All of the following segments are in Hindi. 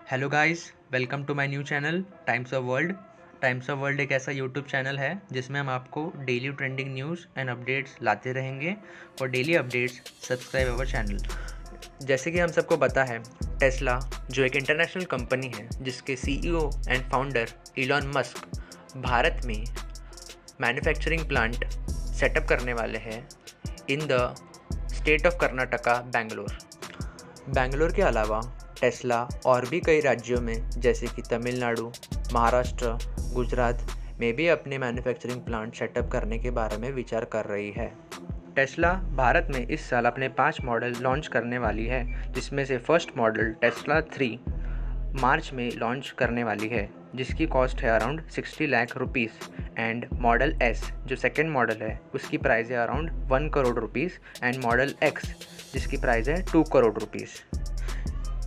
Hello guys, welcome to my new channel Times of World. Times of World एक ऐसा यूट्यूब चैनल है जिसमें हम आपको daily trending news and updates लाते रहेंगे। For daily updates subscribe our channel. जैसे कि हम सबको पता है, टेस्ला जो एक इंटरनेशनल कंपनी है जिसके CEO and founder Elon Musk Bharat में मैन्युफैक्चरिंग प्लांट सेटअप करने वाले हैं in the state of Karnataka, Bangalore के अलावा टेस्ला और भी कई राज्यों में जैसे कि तमिलनाडु, महाराष्ट्र, गुजरात में भी अपने मैन्युफैक्चरिंग प्लांट सेटअप करने के बारे में विचार कर रही है। टेस्ला भारत में इस साल अपने 5 मॉडल लॉन्च करने वाली है, जिसमें से फर्स्ट मॉडल टेस्ला 3 मार्च में लॉन्च करने वाली है, जिसकी कॉस्ट है around 60 lakh rupees. And model S जो सेकेंड मॉडल है उसकी प्राइस है around 1 crore rupees. And model x जिसकी प्राइस है 2 करोड़ रुपीज़।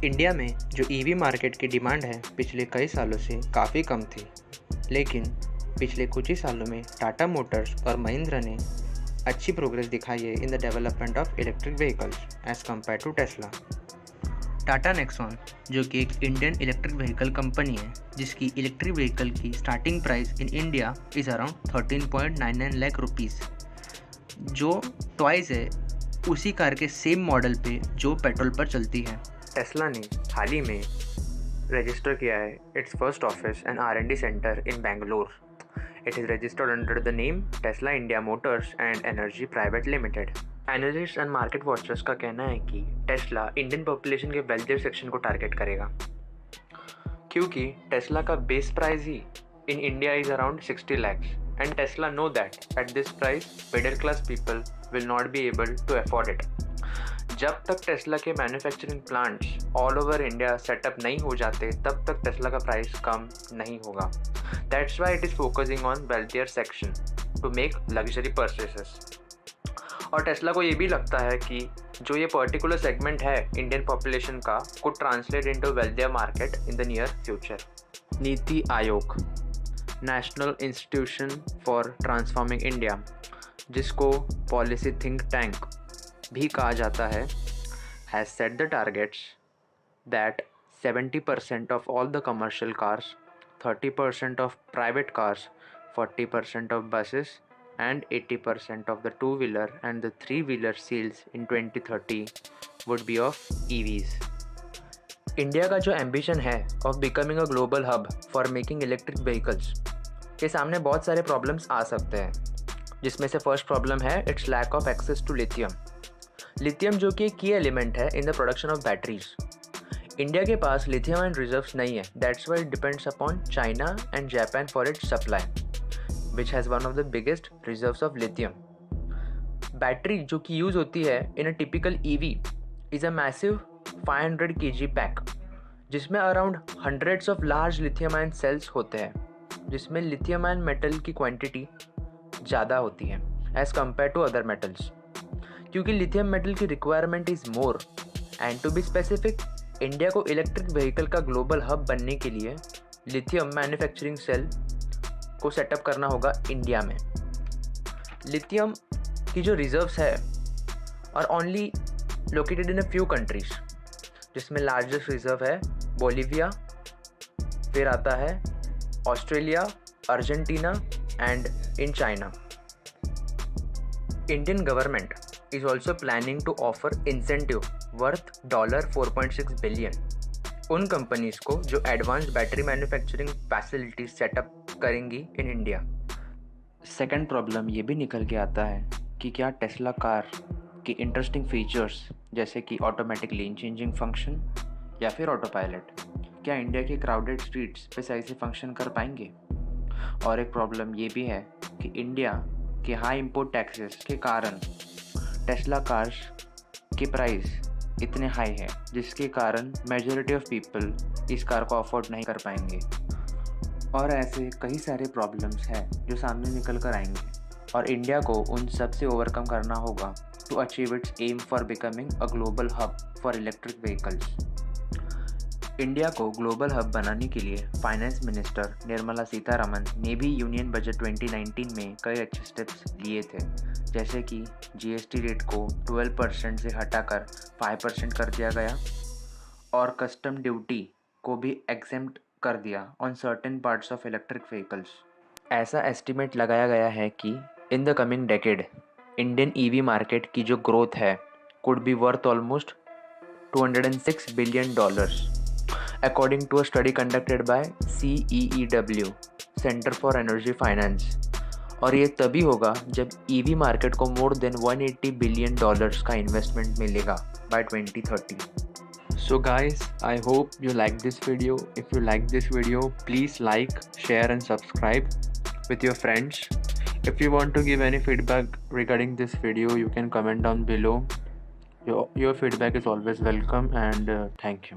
इंडिया में जो ईवी मार्केट की डिमांड है पिछले कई सालों से काफ़ी कम थी, लेकिन पिछले कुछ ही सालों में टाटा मोटर्स और महिंद्रा ने अच्छी प्रोग्रेस दिखाई है in the development of electric vehicles as compared to Tesla. Tata Nexon जो कि एक इंडियन इलेक्ट्रिक व्हीकल कंपनी है, जिसकी इलेक्ट्रिक व्हीकल की starting price in India is around 13.99 lakh rupees, जो ट्वाइस है उसी कार के सेम मॉडल पे जो पेट्रोल पर चलती है। टेस्ला ने हाल ही में रजिस्टर किया है it's first office and R&D centre in Bangalore. It is registered under the name Tesla India Motors and energy private limited. Analyst and market watchers का कहना है कि टेस्ला इंडियन पॉपुलेशन के वेल्थियर सेक्शन को टारगेट करेगा, क्योंकि टेस्ला का base price he in India is around 60 lakhs and Tesla know that at this price middle class people will not be able to afford it. जब तक टेस्ला के manufacturing plants all over India setup नहीं हो जाते तब तक टेस्ला का प्राइस कम नहीं होगा। That's why it is focusing on wealthier section two make luxury purchases. और टेस्ला को ये भी लगता है कि जो ये पर्टिकुलर सेगमेंट है इंडियन पॉपुलेशन का could translate into wealthier market in the near future. NITI Aayog, national institution for transforming India, जिसको पॉलिसी थिंक टैंक भी कहा जाता है, has set the targets that 70% of all the commercial cars, 30% of private cars, 40% of buses and 80% of the 2-wheeler and the 3-wheeler sales in 2030 would be of EVs। India का जो एम्बिशन है of becoming a global hub for making electric vehicles के सामने बहुत सारे प्रॉब्लम्स आ सकते हैं, जिसमें से फर्स्ट प्रॉब्लम है it's lack of access to lithium जो कि एक की एलिमेंट है in the production of batteries. India के पास लिथियम एंड रिजर्व्स नहीं है, that's why it depends upon China and Japan for its supply, which has one of the biggest reserves of lithium. Battery जो कि यूज़ होती है in a typical EV is a massive 500 kg pack, जिसमें around hundreds of large lithium ion cells होते हैं, जिसमें लिथियम आयन मेटल की क्वांटिटी ज़्यादा होती है as compared to other metals, क्योंकि लिथियम मेटल की requirement is more. And to be specific, India को इलेक्ट्रिक व्हीकल का ग्लोबल हब बनने के लिए लिथियम मैन्युफैक्चरिंग सेल को सेटअप करना होगा इंडिया में। लिथियम की जो रिजर्व्स है और only located in a few countries, जिसमें लार्जेस्ट रिजर्व है बोलिविया, फिर आता है Australia, Argentina and in China. Indian government is also planning to offer incentive worth $4.6 billion उन कंपनीज को जो advanced battery manufacturing facilities setup करेंगी इन इंडिया। सेकंड प्रॉब्लम ये भी निकल के आता है कि क्या टेस्ला कार की इंटरेस्टिंग फीचर्स जैसे कि ऑटोमेटिक लेन चेंजिंग फंक्शन या फिर ऑटो पायलट क्या इंडिया के क्राउडेड स्ट्रीट्स पे सही से फंक्शन कर पाएंगे। और एक प्रॉब्लम ये भी है कि इंडिया के हाई इम्पोर्ट टैक्सेस के कारण टेस्ला कार्स की प्राइस इतने हाई है, जिसके कारण मेजॉरिटी ऑफ पीपल इस कार को अफोर्ड नहीं कर पाएंगे। और ऐसे कई सारे प्रॉब्लम्स हैं जो सामने निकल कर आएंगे और इंडिया को उन सब से ओवरकम करना होगा to achieve its aim for becoming a global hub for electric vehicles. India को ग्लोबल हब बनाने के लिए फाइनेंस मिनिस्टर निर्मला सीतारमन ने भी यूनियन बजट 2019 में कई अच्छे स्टेप्स लिए थे, जैसे कि GST रेट को 12% से हटाकर 5% कर दिया गया और कस्टम ड्यूटी को भी एग्जेम्प्ट कर दिया on certain parts of electric vehicles. ऐसा एस्टिमेट लगाया गया है कि in the coming decade Indian EV market की जो ग्रोथ है could be worth almost $206 billion, according to a study conducted by CEEW, centre for energy finance. और ये तभी होगा जब ईवी मार्केट को मोर देन $180 billion का इन्वेस्टमेंट मिलेगा bye 2030। So guys, I hope you like this video. If you like this video, please like, share and subscribe with your friends. If you want to give any feedback regarding this video, you can comment down below. Your feedback is always welcome, and thank you.